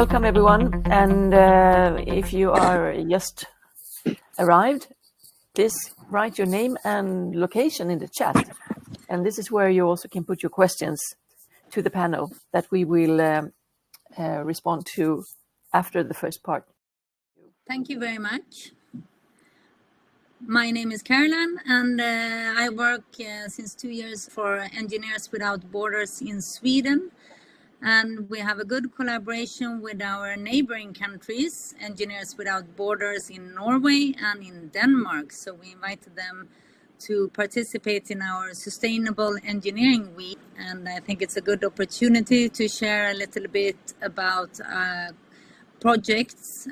Welcome everyone, and if you are just arrived, please write your name and location in the chat, and this is where you also can put your questions to the panel that we will respond to after the first part. Thank you very much. My name is Caroline, and I work since 2 years for Engineers Without Borders in Sweden. And we have a good collaboration with our neighboring countries, Engineers Without Borders in Norway and in Denmark. So we invited them to participate in our Sustainable Engineering Week. And I think it's a good opportunity to share a little bit about projects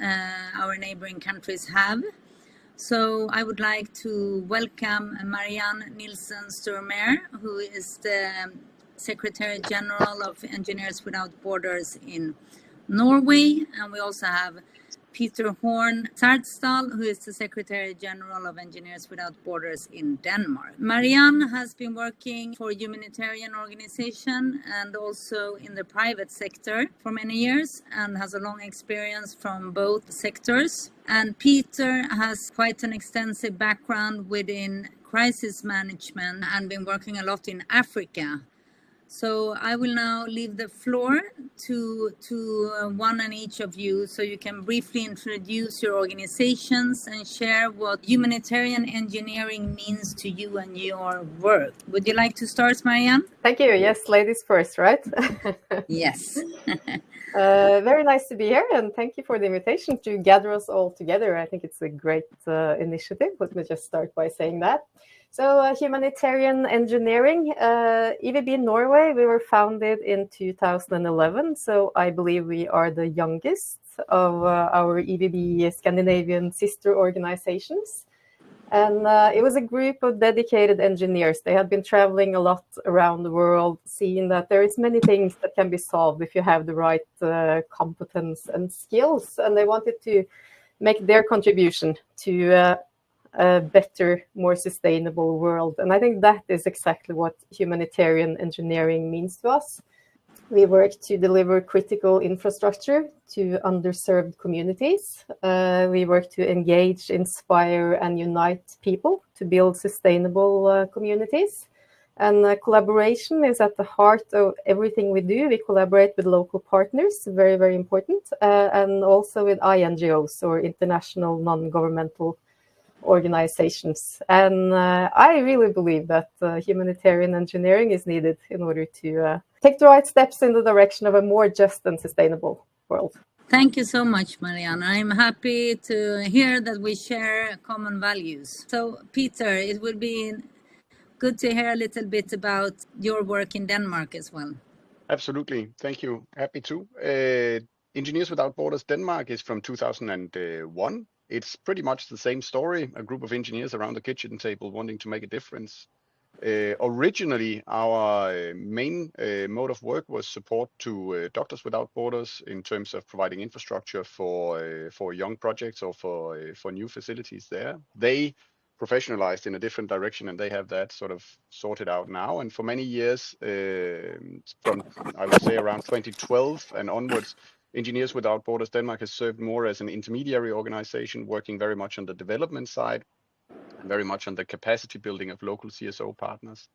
our neighboring countries have. So I would like to welcome Marianne Nilsen Sturmair, who is the Secretary General of Engineers Without Borders in Norway. And we also have Peter Horne Zartsdahl, who is the Secretary General of Engineers Without Borders in Denmark. Marianne has been working for a humanitarian organization and also in the private sector for many years and has a long experience from both sectors. And Peter has quite an extensive background within crisis management and been working a lot in Africa. So I will now leave the floor to one and each of you, so you can briefly introduce your organizations and share what humanitarian engineering means to you and your work. Would you like to start, Marianne? Thank you. Yes, ladies first, right? Yes. Very nice to be here, and thank you for the invitation to gather us all together. I think it's a great initiative. Let me just start by saying that. So humanitarian engineering, EWB Norway, we were founded in 2011. So I believe we are the youngest of our EWB Scandinavian sister organizations. And it was a group of dedicated engineers. They had been traveling a lot around the world, seeing that there is many things that can be solved if you have the right competence and skills. And they wanted to make their contribution to a better, more sustainable world. And I think that is exactly what humanitarian engineering means to us. We work to deliver critical infrastructure to underserved communities. We work to engage, inspire, and unite people to build sustainable communities. And collaboration is at the heart of everything we do. We collaborate with local partners, very, very important, and also with INGOs, or international non-governmental organizations. And I really believe that humanitarian engineering is needed in order to take the right steps in the direction of a more just and sustainable world. Thank you so much, Marianne. I'm happy to hear that we share common values. So, Peter, it would be good to hear a little bit about your work in Denmark as well. Absolutely. Thank you. Happy to. Engineers Without Borders Denmark is from 2001. It's pretty much the same story, a group of engineers around the kitchen table wanting to make a difference. Originally, our main mode of work was support to Doctors Without Borders in terms of providing infrastructure for young projects or for new facilities there. They professionalized in a different direction, and they have that sort of sorted out now. And for many years, from I would say around 2012 and onwards, Engineers Without Borders Denmark has served more as an intermediary organization, working very much on the development side and very much on the capacity building of local CSO partners.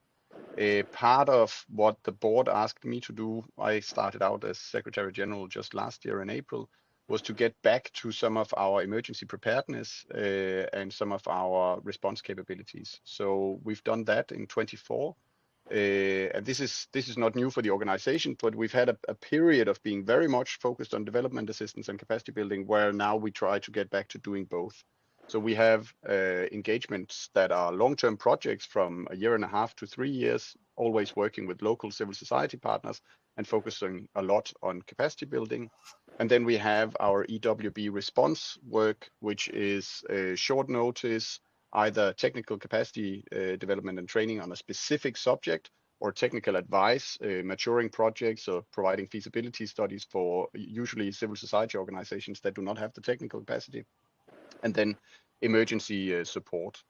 Part of what the board asked me to do, I started out as Secretary General just last year in April, was to get back to some of our emergency preparedness and some of our response capabilities. So we've done that in 24. And this is not new for the organization, but we've had a period of being very much focused on development assistance and capacity building, where now we try to get back to doing both. So we have engagements that are long-term projects from 1.5 to 3 years, always working with local civil society partners and focusing a lot on capacity building. And then we have our EWB response work, which is short notice, either technical capacity development and training on a specific subject, or technical advice, maturing projects, or providing feasibility studies for usually civil society organizations that do not have the technical capacity. And then emergency support.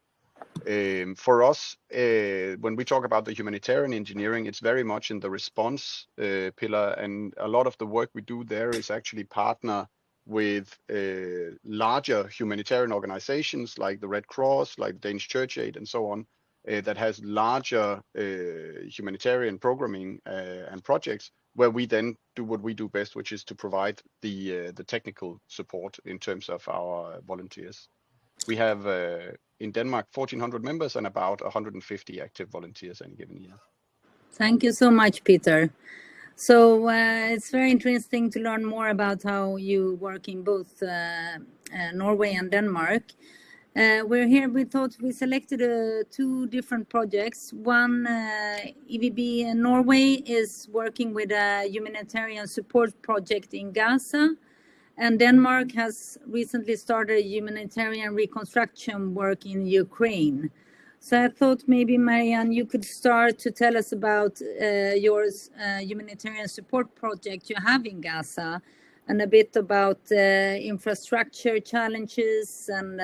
For us, when we talk about the humanitarian engineering, it's very much in the response pillar, and a lot of the work we do there is actually partner with larger humanitarian organizations like the Red Cross, like Danish Church Aid, and so on, that has larger humanitarian programming and projects, where we then do what we do best, which is to provide the technical support in terms of our volunteers. We have in Denmark 1,400 members and about 150 active volunteers any given year. Thank you so much, Peter. So it's very interesting to learn more about how you work in both Norway and Denmark. We're here, we thought we selected two different projects. One, EWB Norway is working with a humanitarian support project in Gaza, and Denmark has recently started humanitarian reconstruction work in Ukraine. So I thought maybe, Marianne, you could start to tell us about your humanitarian support project you have in Gaza, and a bit about infrastructure challenges, and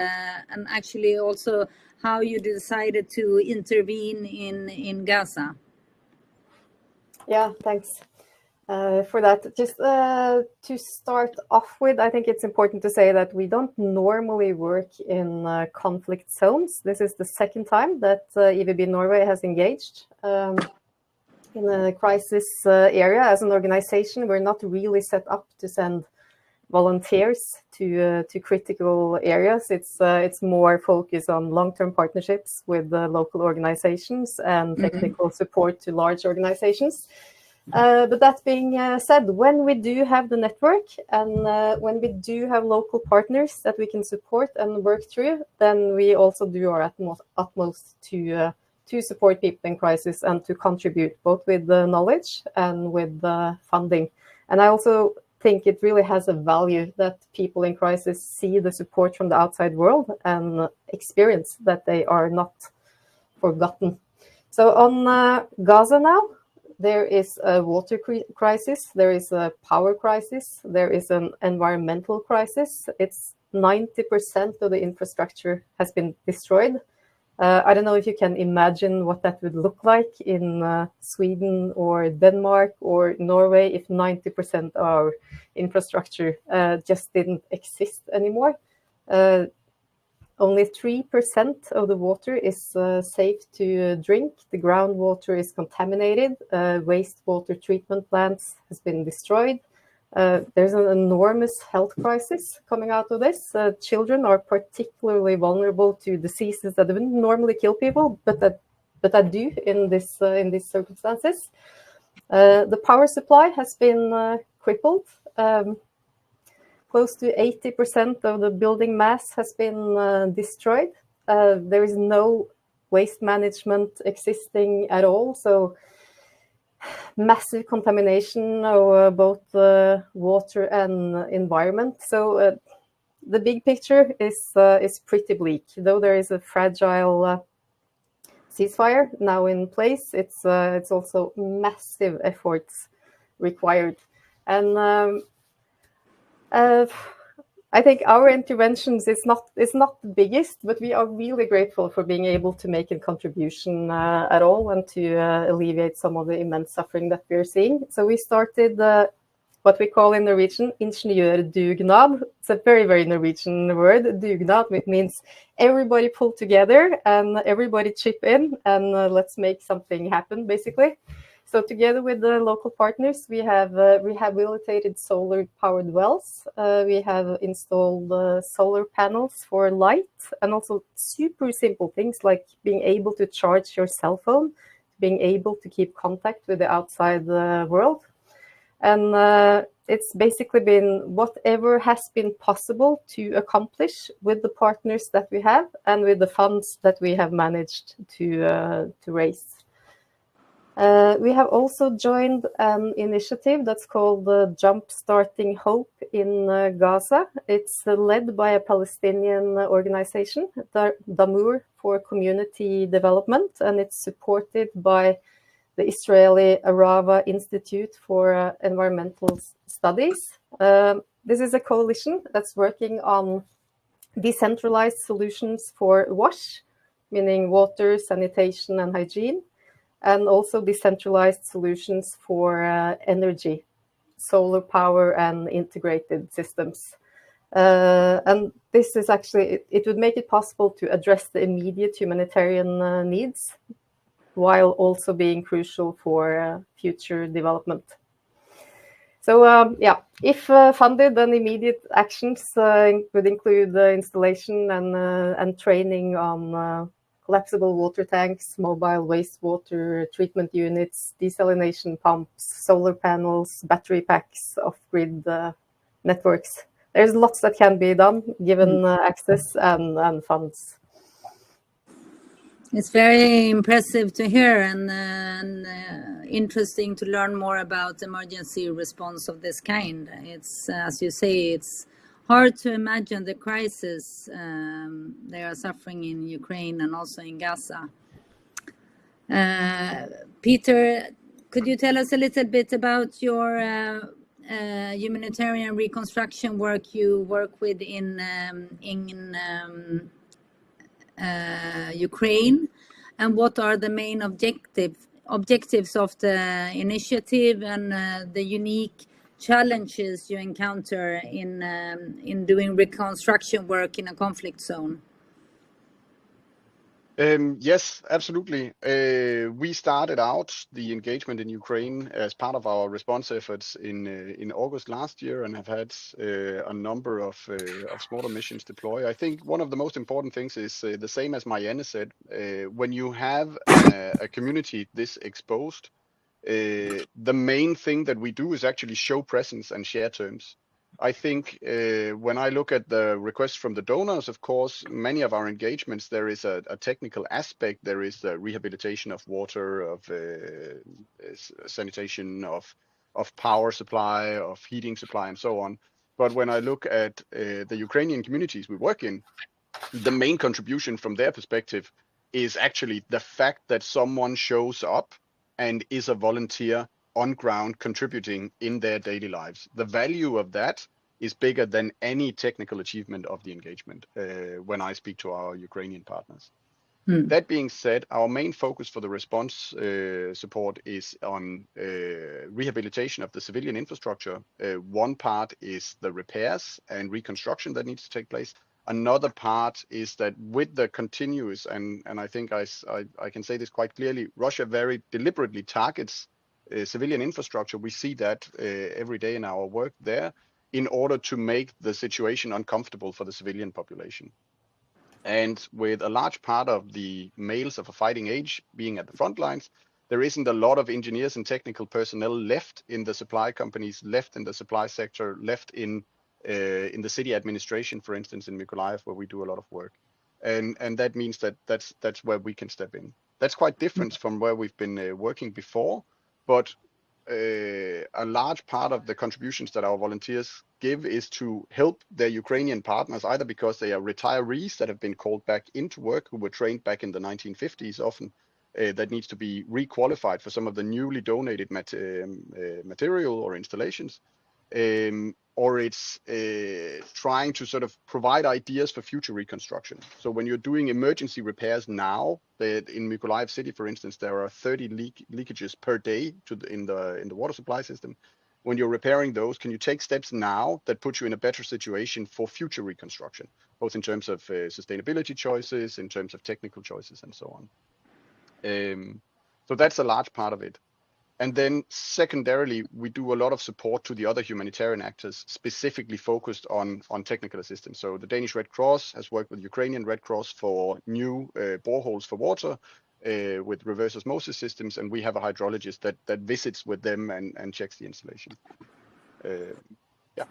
actually also how you decided to intervene in Gaza. Yeah, thanks for that. Just to start off with, I think it's important to say that we don't normally work in conflict zones. This is the second time that EWB Norway has engaged in a crisis area. As an organization, we're not really set up to send volunteers to critical areas. It's more focused on long-term partnerships with local organizations and technical support to large organizations. But that being said, when we do have the network and when we do have local partners that we can support and work through, then we also do our utmost to support people in crisis and to contribute both with the knowledge and with the funding. And I also think it really has a value that people in crisis see the support from the outside world and experience that they are not forgotten. So on Gaza now, there is a water crisis, there is a power crisis, there is an environmental crisis. It's 90% of the infrastructure has been destroyed. I don't know if you can imagine what that would look like in Sweden or Denmark or Norway if 90% of our infrastructure just didn't exist anymore. Only 3% of the water is safe to drink. The groundwater is contaminated. Wastewater treatment plants has been destroyed. There's an enormous health crisis coming out of this. Children are particularly vulnerable to diseases that wouldn't normally kill people, but that do in these circumstances. The power supply has been crippled. Close to 80% of the building mass has been destroyed. There is no waste management existing at all, so massive contamination of both water and environment. So the big picture is pretty bleak. Though there is a fragile ceasefire now in place, it's also massive efforts required. And I think our interventions is not the biggest, but we are really grateful for being able to make a contribution at all and to alleviate some of the immense suffering that we are seeing. So we started what we call in Norwegian ingeniørdugnad. It's a very, very Norwegian word. Dugnad, it means everybody pull together and everybody chip in and let's make something happen, basically. So together with the local partners, we have rehabilitated solar-powered wells. We have installed solar panels for light, and also super simple things like being able to charge your cell phone, being able to keep contact with the outside world. And it's basically been whatever has been possible to accomplish with the partners that we have and with the funds that we have managed to raise. We have also joined an initiative that's called Jump Starting Hope in Gaza. It's led by a Palestinian organization, Damour for Community Development, and it's supported by the Israeli Arava Institute for Environmental Studies. This is a coalition that's working on decentralized solutions for WASH, meaning water, sanitation, and hygiene, and also decentralized solutions for energy, solar power, and integrated systems. And this is actually, it would make it possible to address the immediate humanitarian needs while also being crucial for future development. So yeah, if funded, then immediate actions would include installation and training on collapsible water tanks, mobile wastewater treatment units, desalination pumps, solar panels, battery packs, off-grid networks. There's lots that can be done given access and funds. It's very impressive to hear and interesting to learn more about emergency response of this kind. It's, as you say, it's hard to imagine the crisis they are suffering in Ukraine and also in Gaza. Peter, could you tell us a little bit about your humanitarian reconstruction work you work with in Ukraine, and what are the main objectives of the initiative and the unique challenges you encounter in doing reconstruction work in a conflict zone? Yes, absolutely. We started out the engagement in Ukraine as part of our response efforts in August last year, and have had a number of smaller missions deploy. I think one of the most important things is the same as Marianne said. When you have a community this exposed, the main thing that we do is actually show presence and share terms. I think when I look at the requests from the donors, of course, many of our engagements, there is a technical aspect. There is the rehabilitation of water, of sanitation, of power supply, of heating supply, and so on. But when I look at the Ukrainian communities we work in, the main contribution from their perspective is actually the fact that someone shows up and is a volunteer on ground contributing in their daily lives. The value of that is bigger than any technical achievement of the engagement when I speak to our Ukrainian partners. That being said, our main focus for the response support is on rehabilitation of the civilian infrastructure. One part is the repairs and reconstruction that needs to take place. Another part is that with the continuous, and I think I can say this quite clearly, Russia very deliberately targets civilian infrastructure. We see that every day in our work there in order to make the situation uncomfortable for the civilian population. And with a large part of the males of a fighting age being at the front lines, there isn't a lot of engineers and technical personnel left in the supply companies, left in the supply sector, left in the city administration, for instance, in Mykolaiv, where we do a lot of work. And that means that that's where we can step in. That's quite different from where we've been working before, but a large part of the contributions that our volunteers give is to help their Ukrainian partners, either because they are retirees that have been called back into work, who were trained back in the 1950s often, that needs to be requalified for some of the newly donated material or installations, or it's trying to sort of provide ideas for future reconstruction. So when you're doing emergency repairs now, in Mykolaiv city, for instance, there are 30 leakages per day in the water supply system. When you're repairing those, can you take steps now that put you in a better situation for future reconstruction, both in terms of sustainability choices, in terms of technical choices, and so on. So that's a large part of it. And then secondarily, we do a lot of support to the other humanitarian actors, specifically focused on technical assistance. So the Danish Red Cross has worked with Ukrainian Red Cross for new boreholes for water with reverse osmosis systems, and we have a hydrologist that visits with them and checks the installation. Yeah.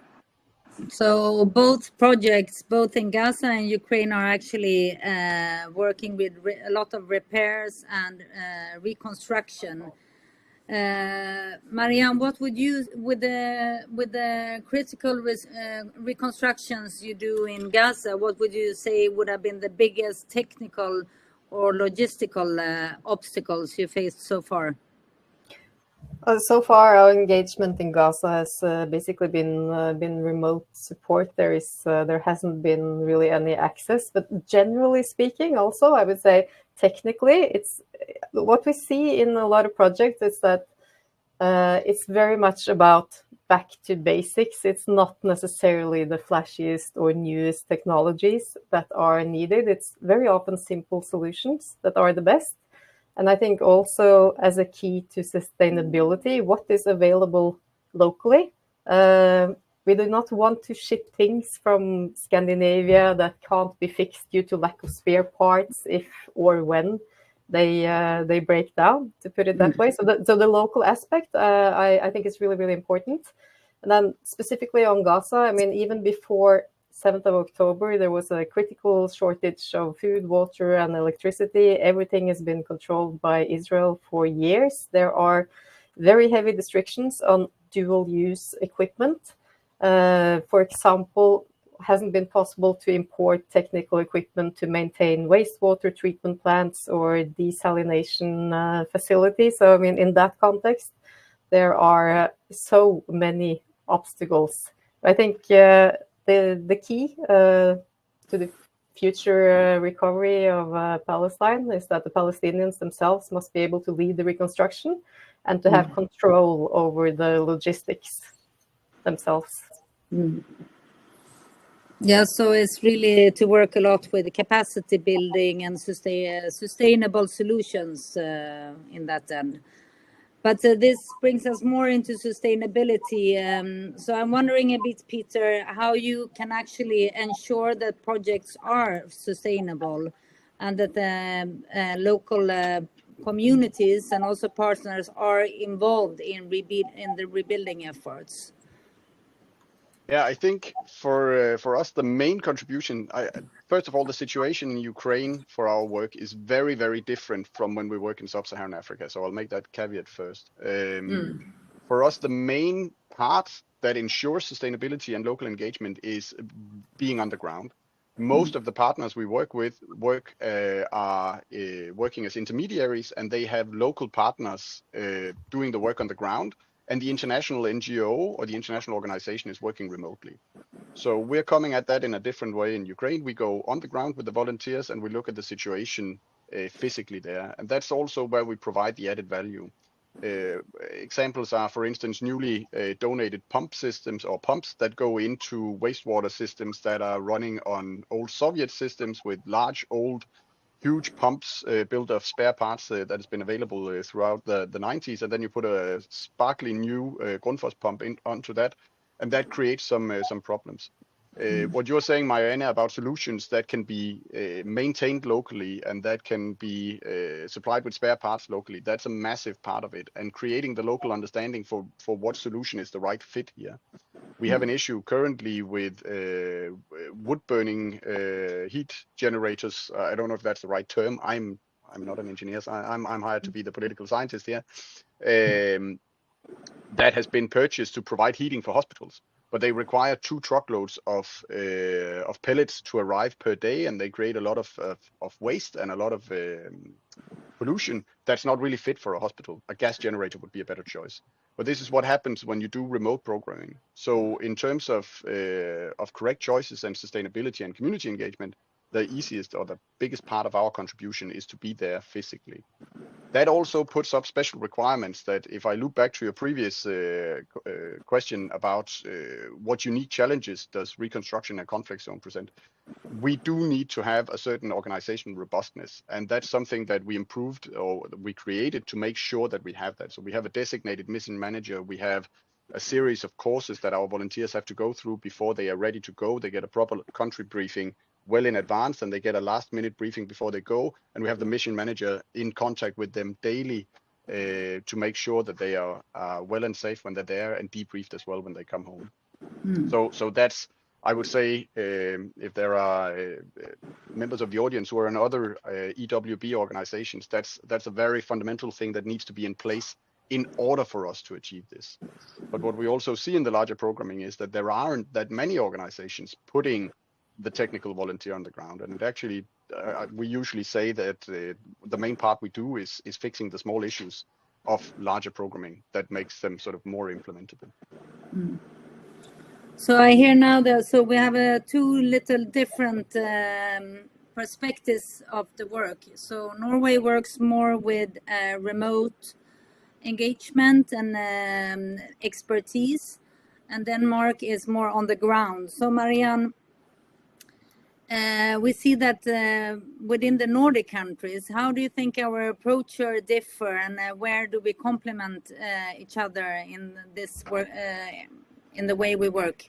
So both projects, both in Gaza and Ukraine, are actually working with a lot of repairs and reconstruction. Marianne, what would you, with the critical reconstructions you do in Gaza, what would you say would have been the biggest technical or logistical obstacles you faced so far? So far, our engagement in Gaza has basically been remote support. There hasn't been really any access, but generally speaking, also I would say technically, it's what we see in a lot of projects is that it's very much about back to basics. It's not necessarily the flashiest or newest technologies that are needed. It's very often simple solutions that are the best. And I think also as a key to sustainability, what is available locally. We do not want to ship things from Scandinavia that can't be fixed due to lack of spare parts if or when they break down, to put it that way. So the local aspect, I think is really, really important. And then specifically on Gaza, I mean, even before 7th of October, there was a critical shortage of food, water, and electricity. Everything has been controlled by Israel for years. There are very heavy restrictions on dual-use equipment. For example, hasn't been possible to import technical equipment to maintain wastewater treatment plants or desalination facilities. So, I mean, in that context, there are so many obstacles. I think the key to the future recovery of Palestine is that the Palestinians themselves must be able to lead the reconstruction and to have control over the logistics themselves. Yeah, so it's really to work a lot with capacity building and sustainable solutions in that end. But this brings us more into sustainability. So I'm wondering a bit, Peter, how you can actually ensure that projects are sustainable and that the local communities and also partners are involved in the rebuilding efforts. Yeah, I think for us, the main contribution, first of all, the situation in Ukraine for our work is very, very different from when we work in sub-Saharan Africa. So I'll make that caveat first. For us, the main part that ensures sustainability and local engagement is being on the ground. Most of the partners we work with are working as intermediaries, and they have local partners doing the work on the ground. And the international NGO or the international organization is working remotely. So we're coming at that in a different way in Ukraine. We go on the ground with the volunteers and we look at the situation physically there. And that's also where we provide the added value. Examples are, for instance, newly donated pump systems or pumps that go into wastewater systems that are running on old Soviet systems with large, old, huge pumps built of spare parts that has been available throughout the 90s, and then you put a sparkling new Grundfos pump onto that, and that creates some problems. What you're saying, Marianne, about solutions that can be maintained locally and that can be supplied with spare parts locally, that's a massive part of it, and creating the local understanding for what solution is the right fit here. We have an issue currently with wood burning heat generators. I don't know if that's the right term. I'm not an engineer, so I'm hired to be the political scientist here. That has been purchased to provide heating for hospitals, but they require 2 truckloads of pellets to arrive per day, and they create a lot of waste and a lot of pollution that's not really fit for a hospital. A gas generator would be a better choice. But this is what happens when you do remote programming. So in terms of correct choices and sustainability and community engagement, the easiest or the biggest part of our contribution is to be there physically. That also puts up special requirements that, if I look back to your previous question about what unique challenges does reconstruction in a conflict zone present, we do need to have a certain organizational robustness. And that's something that we improved or we created to make sure that we have that. So we have a designated mission manager. We have a series of courses that our volunteers have to go through before they are ready to go. They get a proper country briefing well in advance, and they get a last-minute briefing before they go. And we have the mission manager in contact with them daily to make sure that they are well and safe when they're there, and debriefed as well when they come home. So that's, I would say, if there are members of the audience who are in other EWB organizations, that's a very fundamental thing that needs to be in place in order for us to achieve this. But what we also see in the larger programming is that there aren't that many organizations putting the technical volunteer on the ground. And actually, we usually say that the main part we do is fixing the small issues of larger programming that makes them sort of more implementable. So I hear now that so we have two little different perspectives of the work. So Norway works more with remote engagement and expertise, and Denmark is more on the ground. So Marianne, we see that within the Nordic countries, how do you think our approach differ, and where do we complement each other in this work, in the way we work?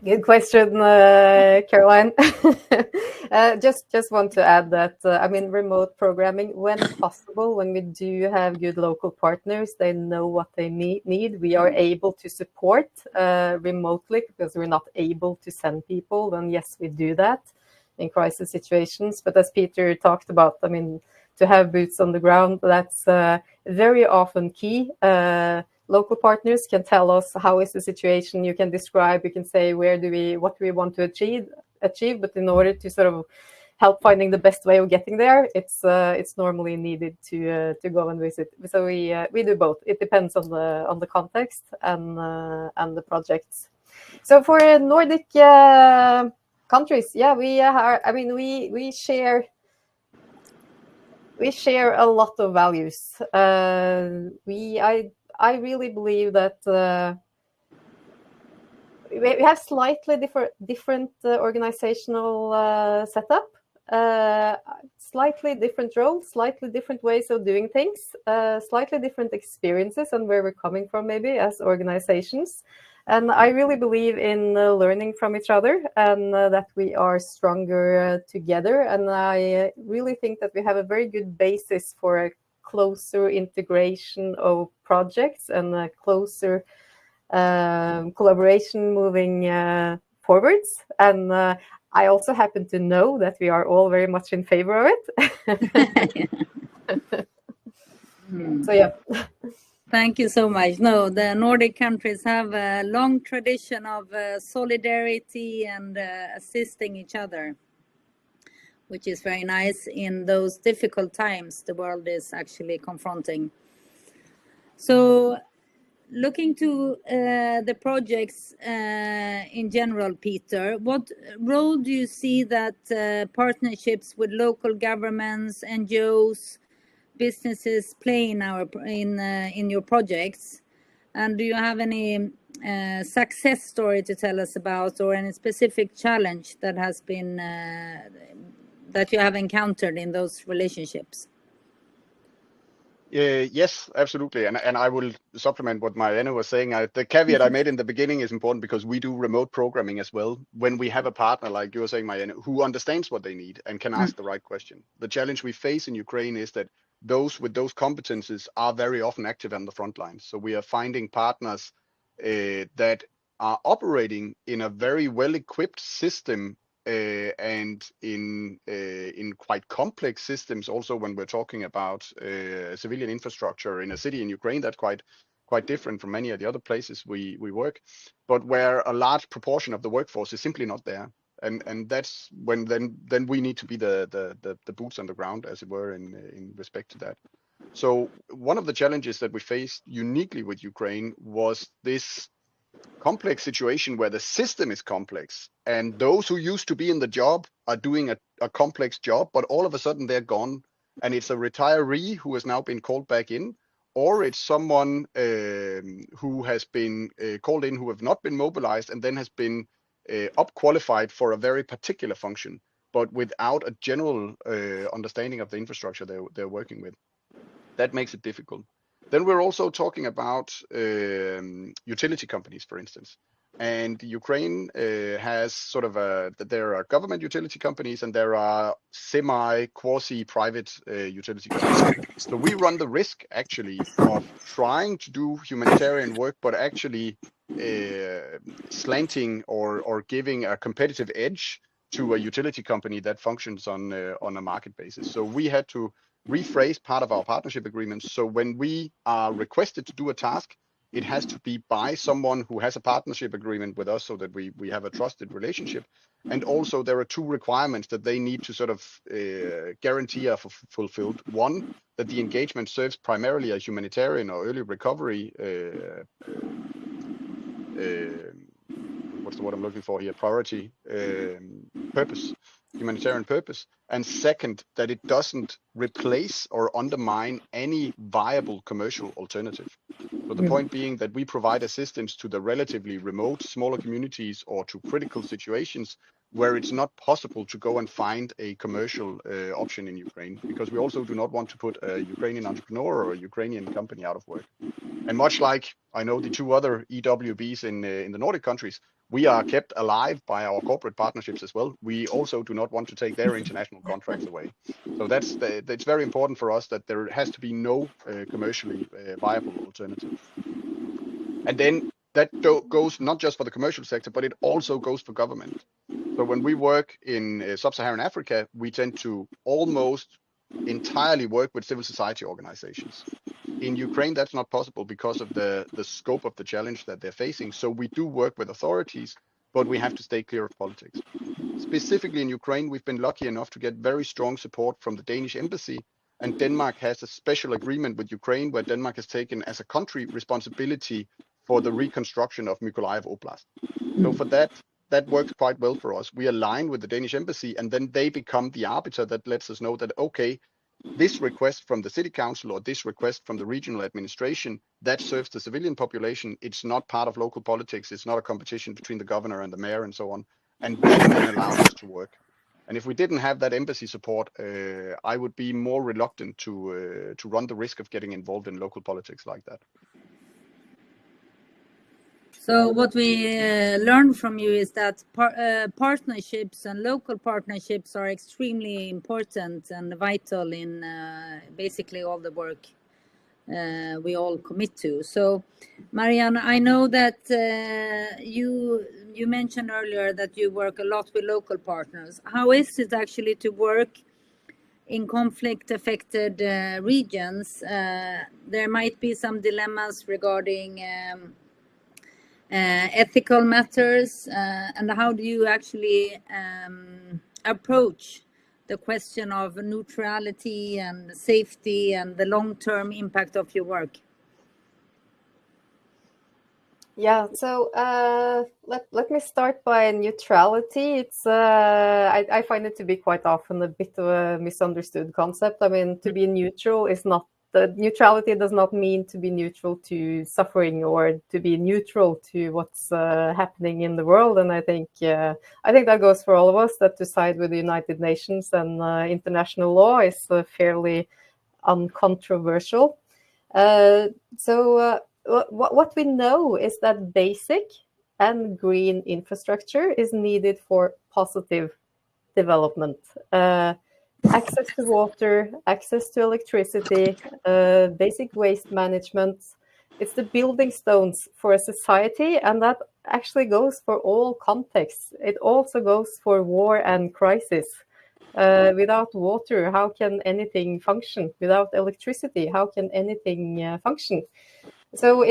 Good question, Caroline. Just want to add that I mean, remote programming, when possible, when we do have good local partners, they know what they need. We are able to support remotely because we're not able to send people. Then yes, we do that in crisis situations. But as Peter talked about, I mean, to have boots on the ground, that's very often key. Local partners can tell us how is the situation. You can describe, you can say what do we want to achieve. But in order to sort of help finding the best way of getting there, it's normally needed to go and visit. So we do both. It depends on the context and the projects. So for Nordic countries, yeah, we are. I mean, we share a lot of values. I really believe that we have slightly different organizational setup, slightly different roles, slightly different ways of doing things, slightly different experiences and where we're coming from maybe as organizations. And I really believe in learning from each other and that we are stronger together. And I really think that we have a very good basis for a closer integration of projects and a closer collaboration moving forwards. And I also happen to know that we are all very much in favor of it. So yeah. Thank you so much. No, the Nordic countries have a long tradition of solidarity and assisting each other, which is very nice in those difficult times the world is actually confronting. So looking to the projects in general, Peter, what role do you see that partnerships with local governments, NGOs, businesses play in your projects? And do you have any success story to tell us about, or any specific challenge that has been that you have encountered in those relationships? Yes, absolutely. And I will supplement what Marianne was saying. The caveat I made in the beginning is important because we do remote programming as well. When we have a partner, like you were saying, Marianne, who understands what they need and can ask the right question. The challenge we face in Ukraine is that those with those competences are very often active on the front lines. So we are finding partners that are operating in a very well-equipped system and in quite complex systems also when we're talking about civilian infrastructure in a city in Ukraine. That's quite different from many of the other places we work, but where a large proportion of the workforce is simply not there. And that's when then we need to be the boots on the ground, as it were, in respect to that. So one of the challenges that we faced uniquely with Ukraine was this complex situation where the system is complex and those who used to be in the job are doing a complex job, but all of a sudden they're gone, and it's a retiree who has now been called back in, or it's someone who has been called in who have not been mobilized and then has been up qualified for a very particular function, but without a general understanding of the infrastructure they're working with. That makes it difficult. Then we're also talking about utility companies, for instance. And Ukraine has sort of there are government utility companies and there are quasi-private utility companies. So we run the risk actually of trying to do humanitarian work, but actually slanting or giving a competitive edge to a utility company that functions on a market basis. So we had to rephrase part of our partnership agreements. So when we are requested to do a task, It has to be by someone who has a partnership agreement with us so that we have a trusted relationship. And also there are two requirements that they need to sort of guarantee are fulfilled. One, that the engagement serves primarily a humanitarian or early recovery, what's the word I'm looking for here, priority purpose, humanitarian purpose. And second, that it doesn't replace or undermine any viable commercial alternative. So the point being that we provide assistance to the relatively remote, smaller communities or to critical situations where it's not possible to go and find a commercial option in Ukraine, because we also do not want to put a Ukrainian entrepreneur or a Ukrainian company out of work. And much like I know the two other EWBs in the Nordic countries, we are kept alive by our corporate partnerships as well. We also do not want to take their international contracts away. So that's very important for us that there has to be no commercially viable alternative. And then that goes not just for the commercial sector, but it also goes for government. So when we work in sub-Saharan Africa, we tend to almost entirely work with civil society organizations. In Ukraine, that's not possible because of the scope of the challenge that they're facing. So we do work with authorities, but we have to stay clear of politics. Specifically in Ukraine, we've been lucky enough to get very strong support from the Danish embassy, and Denmark has a special agreement with Ukraine where Denmark has taken as a country responsibility for the reconstruction of Mykolaiv Oblast. So for that works quite well for us. We align with the Danish embassy, and then they become the arbiter that lets us know that, okay, this request from the city council or this request from the regional administration, that serves the civilian population. It's not part of local politics. It's not a competition between the governor and the mayor and so on. And that then allows us to work. And if we didn't have that embassy support, I would be more reluctant to run the risk of getting involved in local politics like that. So what we learned from you is that partnerships and local partnerships are extremely important and vital in basically all the work we all commit to. So, Marianne, I know that you mentioned earlier that you work a lot with local partners. How is it actually to work in conflict-affected regions? There might be some dilemmas regarding ethical matters, and how do you actually approach the question of neutrality and safety and the long-term impact of your work? Yeah, so let me start by neutrality. It's I find it to be quite often a bit of a misunderstood concept. I mean, to be neutral is not, neutrality does not mean to be neutral to suffering or to be neutral to what's happening in the world. And I think that goes for all of us, that to side with the United Nations and international law is fairly uncontroversial. What we know is that basic and green infrastructure is needed for positive development. Access to water, access to electricity, basic waste management. It's the building stones for a society, and that actually goes for all contexts. It also goes for war and crisis. Without water, how can anything function? Without electricity, how can anything function? So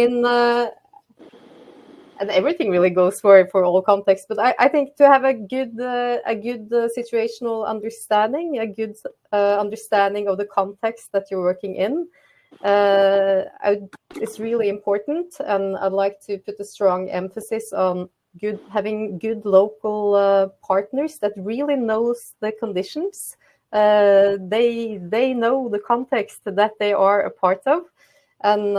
and everything really goes for all contexts. But I think to have a good situational understanding, a good understanding of the context that you're working in, it's really important. And I'd like to put a strong emphasis on having good local partners that really knows the conditions. They know the context that they are a part of. And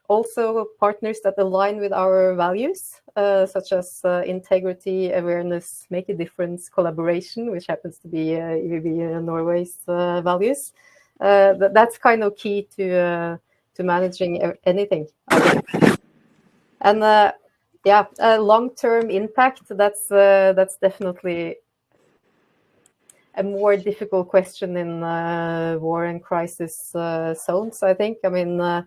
also partners that align with our values, such as integrity, awareness, make a difference, collaboration, which happens to be EWB Norway's values. That's kind of key to managing anything, I think. And long-term impact, that's definitely a more difficult question in war and crisis zones, I think. I mean,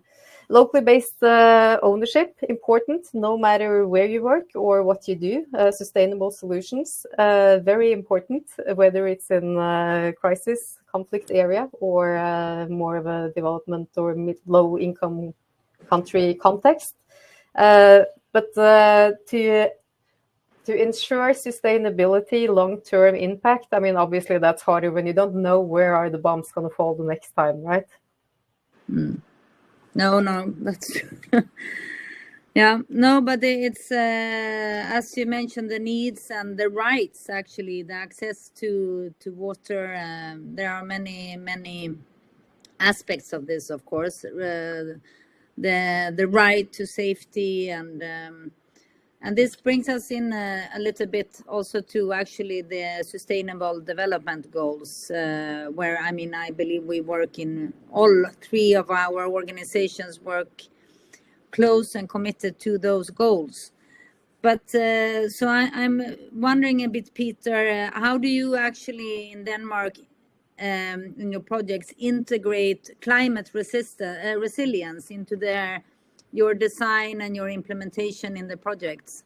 locally based ownership, important, no matter where you work or what you do. Sustainable solutions, very important, whether it's in crisis, conflict area, or more of a development or low-income country context. But to ensure sustainability, long-term impact, I mean, obviously that's harder when you don't know where are the bombs going to fall the next time, right? No, that's true. Yeah, no, but it's as you mentioned, the needs and the rights, actually, the access to water. There are many aspects of this, of course. The right to safety, and this brings us in a little bit also to actually the Sustainable Development Goals, where I believe we work in all three of our organizations work close and committed to those goals. But so I'm wondering a bit, Peter, how do you actually in Denmark in your projects integrate climate resilience into your design and your implementation in the projects?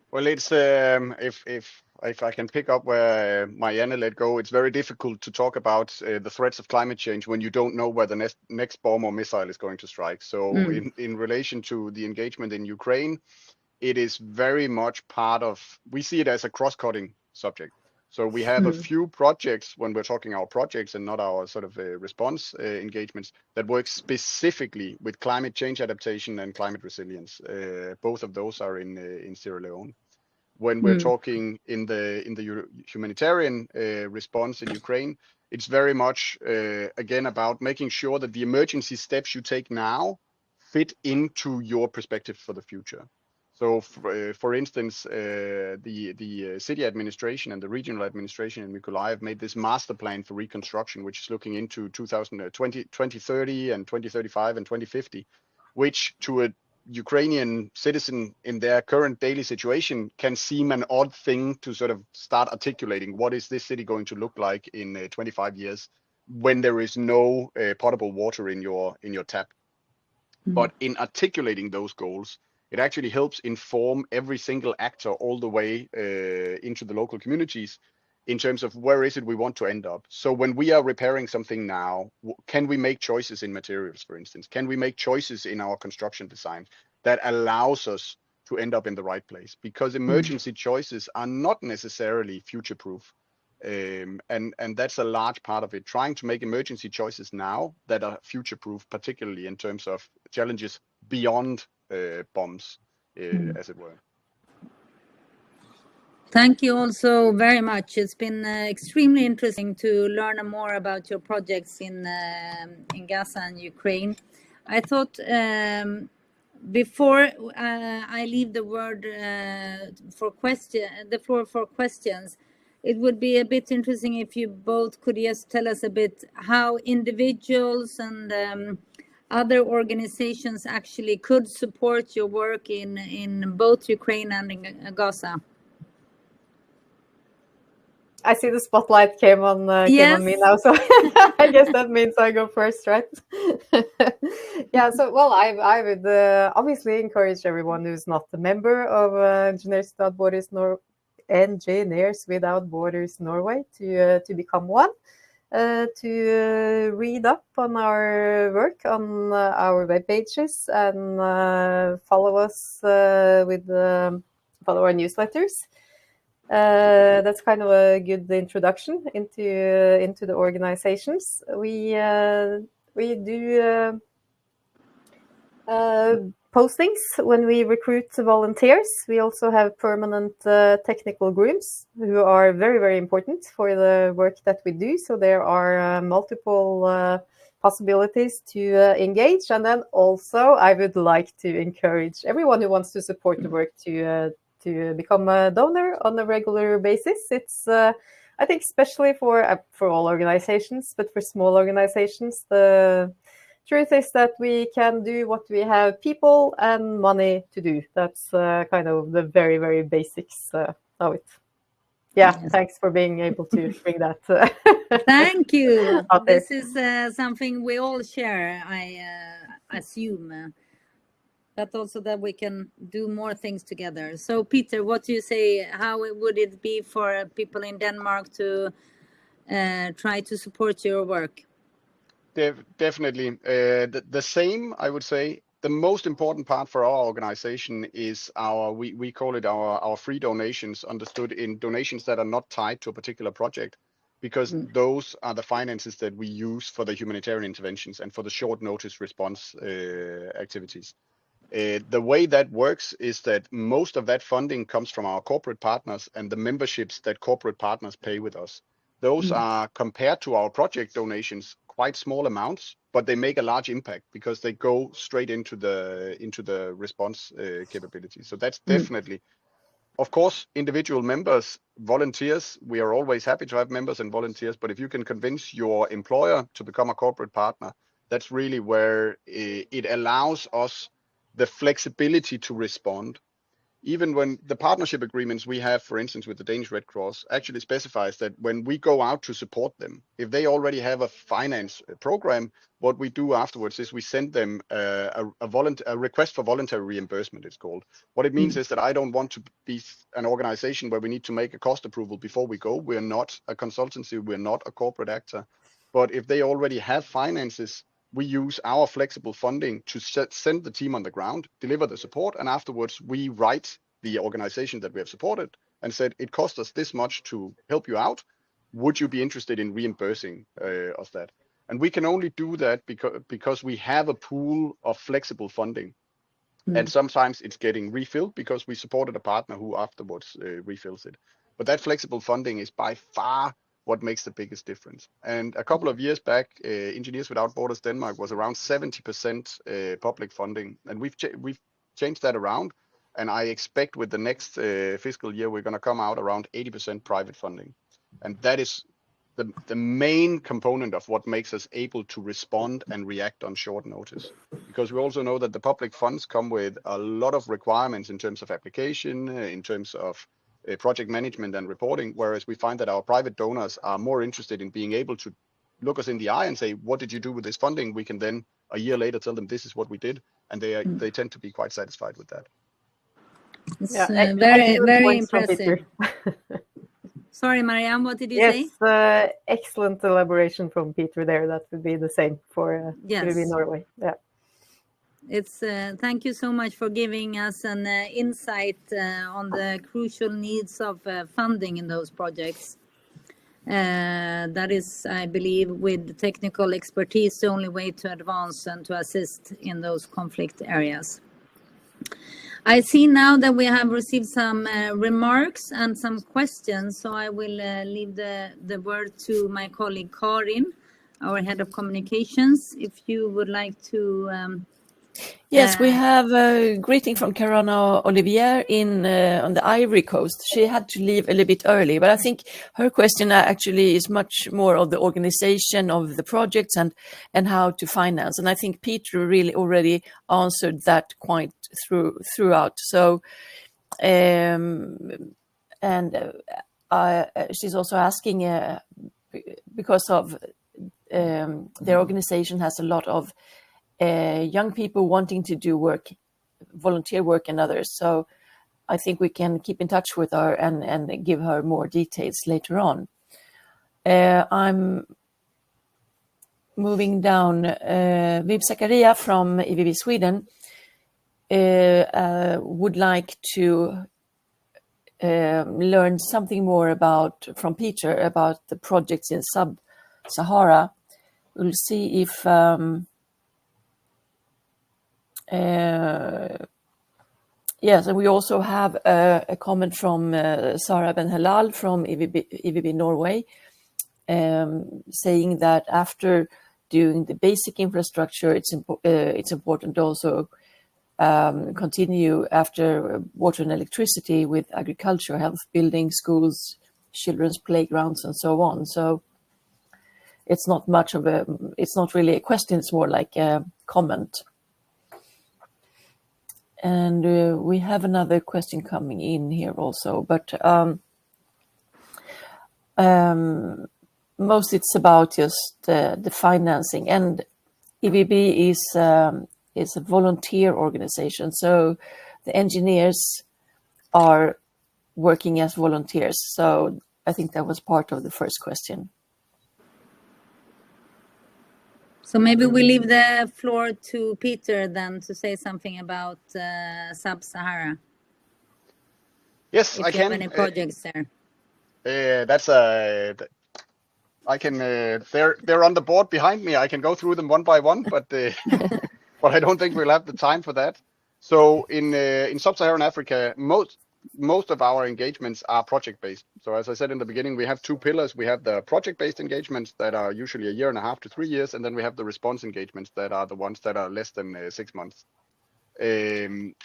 Well, it's if I can pick up where Marianne let go, it's very difficult to talk about the threats of climate change when you don't know where the next bomb or missile is going to strike. So in relation to the engagement in Ukraine, it is very much part of, we see it as a cross-cutting subject. So we have a few projects when we're talking our projects and not our sort of response engagements that work specifically with climate change adaptation and climate resilience. Both of those are in Sierra Leone. When we're talking in the humanitarian response in Ukraine, it's very much again about making sure that the emergency steps you take now fit into your perspective for the future. So, for instance, the city administration and the regional administration in Mykolaiv made this master plan for reconstruction, which is looking into 2030 and 2035 and 2050, which to a Ukrainian citizen in their current daily situation can seem an odd thing to sort of start articulating. What is this city going to look like in 25 years when there is no potable water in your tap? But in articulating those goals, it actually helps inform every single actor all the way into the local communities in terms of where is it we want to end up. So when we are repairing something now, can we make choices in materials, for instance? Can we make choices in our construction design that allows us to end up in the right place? Because emergency choices are not necessarily future-proof. And that's a large part of it, trying to make emergency choices now that are future-proof, particularly in terms of challenges beyond bombs, as it were. Thank you also very much. It's been extremely interesting to learn more about your projects in Gaza and Ukraine. I thought before I leave the word the floor for questions, it would be a bit interesting if you both could just tell us a bit how individuals and other organizations actually could support your work in both Ukraine and in Gaza. I see the spotlight came on me now, so I guess that means I go first, right? Yeah, so well, I would obviously encourage everyone who's not a member of Engineers Without Borders Norway to become one, to read up on our work on our web pages and follow us follow our newsletters. That's kind of a good introduction into the organizations. We do postings when we recruit volunteers. We also have permanent technical grooms who are very, very important for the work that we do. So there are multiple possibilities to engage. And then also I would like to encourage everyone who wants to support the work to become a donor on a regular basis. It's, I think, especially for all organizations, but for small organizations, the truth is that we can do what we have people and money to do. That's kind of the very, very basics of it. Yeah, thanks for being able to bring that. Thank you. This is something we all share, I assume. But also that we can do more things together. So, Peter, what do you say? How would it be for people in Denmark to try to support your work? Definitely. The same, I would say. The most important part for our organization is we call it our free donations, understood in donations that are not tied to a particular project, because those are the finances that we use for the humanitarian interventions and for the short notice response activities. The way that works is that most of that funding comes from our corporate partners and the memberships that corporate partners pay with us. Those are, compared to our project donations, quite small amounts, but they make a large impact because they go straight into the response capability. So that's definitely, of course, individual members, volunteers. We are always happy to have members and volunteers, but if you can convince your employer to become a corporate partner, that's really where it allows us the flexibility to respond. Even when the partnership agreements we have, for instance, with the Danish Red Cross, actually specifies that when we go out to support them, if they already have a finance program, what we do afterwards is we send them a request for voluntary reimbursement, it's called. What it means is that I don't want to be an organization where we need to make a cost approval before we go. We're not a consultancy, we're not a corporate actor. But if they already have finances, we use our flexible funding to send the team on the ground, deliver the support, and afterwards we write the organization that we have supported and said, it cost us this much to help you out. Would you be interested in reimbursing us that? And we can only do that because we have a pool of flexible funding. And sometimes it's getting refilled because we supported a partner who afterwards refills it. But that flexible funding is by far what makes the biggest difference. And a couple of years back, Engineers Without Borders Denmark was around 70% public funding, and we've changed that around. And I expect with the next fiscal year, we're going to come out around 80% private funding. And that is the main component of what makes us able to respond and react on short notice. Because we also know that the public funds come with a lot of requirements in terms of application, in terms of project management and reporting, whereas we find that our private donors are more interested in being able to look us in the eye and say, what did you do with this funding? We can then a year later tell them this is what we did, and they tend to be quite satisfied with that. It's very impressive. Sorry, Marianne, what did you say? Yes, excellent elaboration from Peter there. That would be the same for EWB Norway. Yeah. It's thank you so much for giving us an insight on the crucial needs of funding in those projects. That is, I believe, with technical expertise, the only way to advance and to assist in those conflict areas. I see now that we have received some remarks and some questions, so I will leave the word to my colleague Karin, our head of communications, if you would like to... Yes, we have a greeting from Caroline Olivier on the Ivory Coast. She had to leave a little bit early, but I think her question actually is much more of the organization of the projects and how to finance. And I think Peter really already answered that quite throughout. So, she's also asking because of their organization has a lot of young people wanting to do work, volunteer work and others. So I think we can keep in touch with her and give her more details later on. I'm moving down. Viv Zakaria from EWB Sweden would like to learn something more from Peter about the projects in Sub-Sahara. We'll see if yes, and we also have a comment from Sarah Ben Halal from EWB Norway, saying that after doing the basic infrastructure, it's important also continue after water and electricity with agriculture, health, buildings, schools, children's playgrounds, and so on. So it's not really a question; it's more like a comment. And we have another question coming in here also, but most it's about just the financing. And EWB is a volunteer organization, so the engineers are working as volunteers. So I think that was part of the first question. So maybe we leave the floor to Peter then to say something about Sub-Sahara. Yes, If I you have can. any projects there. I can. They're on the board behind me. I can go through them one by one, but but I don't think we'll have the time for that. So in Sub-Saharan Africa, most of our engagements are project-based. So as I said in the beginning, we have two pillars. We have the project-based engagements that are usually 1.5 to 3 years, and then we have the response engagements that are the ones that are less than 6 months. And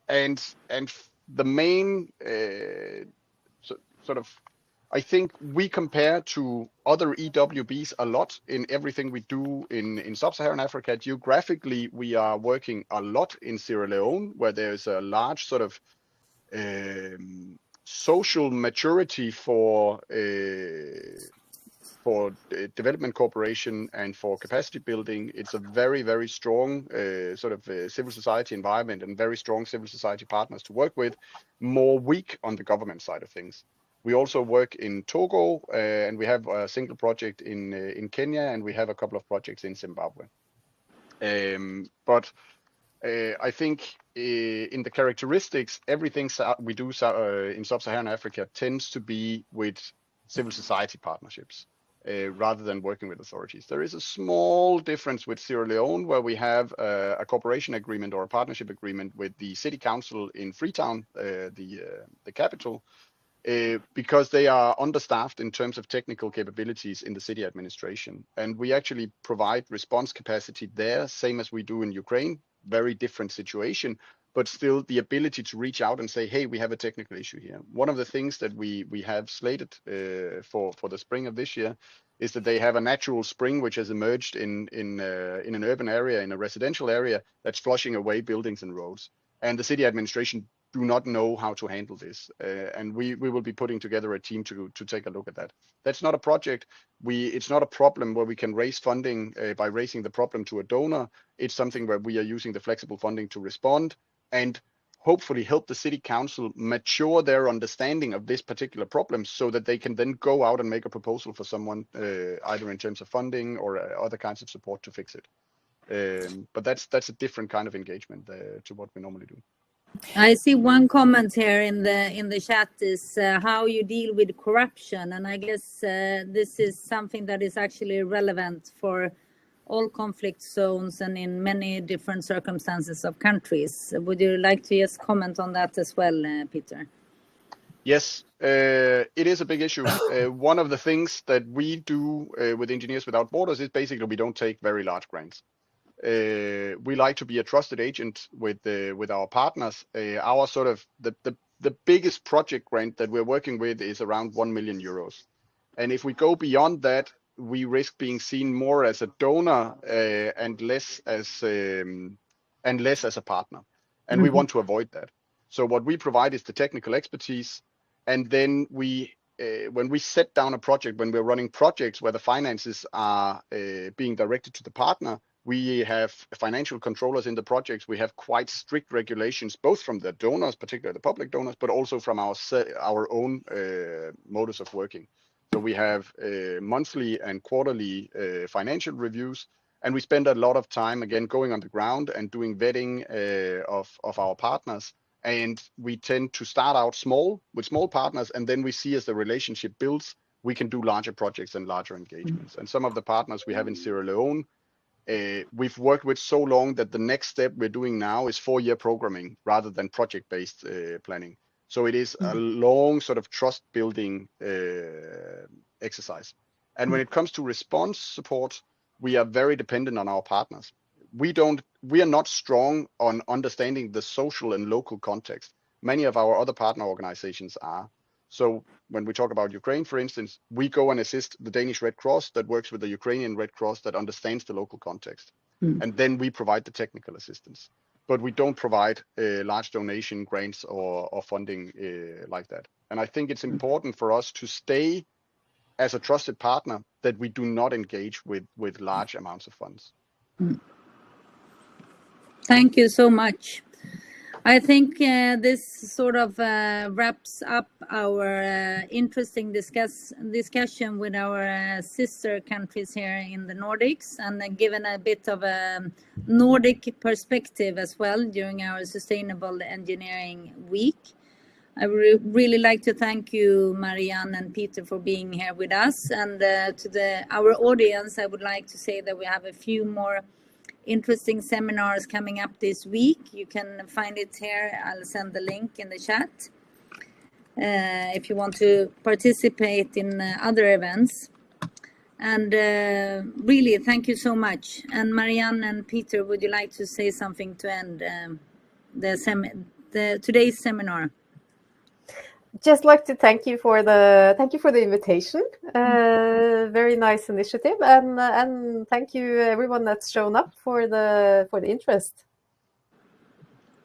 the main sort of, I think we compare to other EWBs a lot in everything we do in Sub-Saharan Africa. Geographically, we are working a lot in Sierra Leone, where there's a large sort of social maturity for development cooperation and for capacity building. It's a very, very strong sort of civil society environment and very strong civil society partners to work with, more weak on the government side of things. We also work in Togo, and we have a single project in Kenya, and we have a couple of projects in Zimbabwe. But I think in the characteristics, everything we do in Sub-Saharan Africa tends to be with civil society partnerships rather than working with authorities. There is a small difference with Sierra Leone, where we have a cooperation agreement or a partnership agreement with the city council in Freetown, the capital, because they are understaffed in terms of technical capabilities in the city administration. And we actually provide response capacity there, same as we do in Ukraine. Very different situation, but still the ability to reach out and say, hey, we have a technical issue here. One of the things that we have slated for the spring of this year is that they have a natural spring which has emerged in an urban area, in a residential area, that's flushing away buildings and roads. And the city administration do not know how to handle this. And we will be putting together a team to take a look at that. That's not a project. It's not a problem where we can raise funding by raising the problem to a donor. It's something where we are using the flexible funding to respond and hopefully help the city council mature their understanding of this particular problem so that they can then go out and make a proposal for someone, either in terms of funding or other kinds of support to fix it. But that's a different kind of engagement to what we normally do. I see one comment here in the chat is how you deal with corruption, and I guess this is something that is actually relevant for all conflict zones and in many different circumstances of countries. Would you like to just comment on that as well, Peter? Yes, it is a big issue. One of the things that we do with Engineers Without Borders is basically we don't take very large grants. We like to be a trusted agent with our partners. Our sort of the biggest project grant that we're working with is around 1 million euros. And if we go beyond that, we risk being seen more as a donor and less as a partner. And we want to avoid that. So what we provide is the technical expertise. And then when we set down a project, when we're running projects where the finances are being directed to the partner, we have financial controllers in the projects. We have quite strict regulations, both from the donors, particularly the public donors, but also from our own modus of working. So we have monthly and quarterly financial reviews, and we spend a lot of time, again, going on the ground and doing vetting of our partners. And we tend to start out small with small partners, and then we see as the relationship builds, we can do larger projects and larger engagements. And some of the partners we have in Sierra Leone, we've worked with so long that the next step we're doing now is 4-year programming rather than project-based planning. So it is a long sort of trust building exercise. And when it comes to response support, we are very dependent on our partners. We are not strong on understanding the social and local context. Many of our other partner organizations are. So when we talk about Ukraine, for instance, we go and assist the Danish Red Cross that works with the Ukrainian Red Cross that understands the local context. And then we provide the technical assistance. But we don't provide large donation grants or funding like that. And I think it's important for us to stay as a trusted partner that we do not engage with large amounts of funds. Thank you so much. I think this sort of wraps up our interesting discussion with our sister countries here in the Nordics, and given a bit of a Nordic perspective as well during our Sustainable Engineering Week. I would really like to thank you, Marianne and Peter, for being here with us. And to our audience, I would like to say that we have a few more interesting seminars coming up this week. You can find it here. I'll send the link in the chat if you want to participate in other events. And really, thank you so much. And Marianne and Peter, would you like to say something to end today's seminar? Just like to thank you for the invitation. Very nice initiative, and thank you everyone that's shown up for the interest.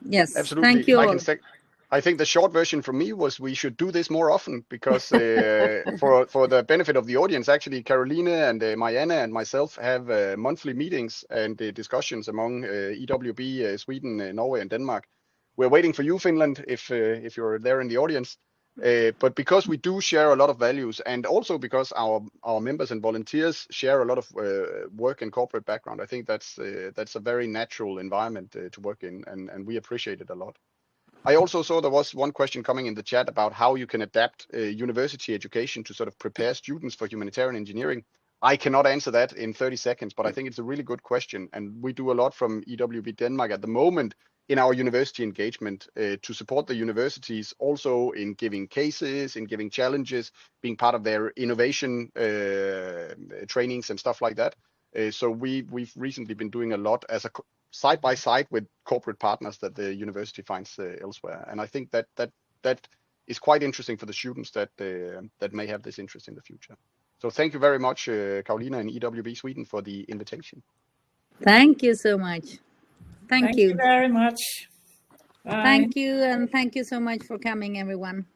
Yes, absolutely. Thank you all. I think the short version from me was we should do this more often, because for the benefit of the audience, actually Caroline and Marianne and myself have monthly meetings and discussions among EWB, Sweden, Norway and Denmark. We're waiting for you, Finland, if you're there in the audience. But because we do share a lot of values, and also because our members and volunteers share a lot of work and corporate background, I think that's a very natural environment to work in, and we appreciate it a lot. I also saw there was one question coming in the chat about how you can adapt university education to sort of prepare students for humanitarian engineering. I cannot answer that in 30 seconds, but I think it's a really good question. And we do a lot from EWB Denmark at the moment in our university engagement to support the universities, also in giving cases, in giving challenges, being part of their innovation trainings and stuff like that. So we've recently been doing a lot as a side by side with corporate partners that the university finds elsewhere. And I think that is quite interesting for the students that may have this interest in the future. So thank you very much, Caroline and EWB Sweden, for the invitation. Thank you so much. Thank you very much. Bye. Thank you, and thank you so much for coming, everyone.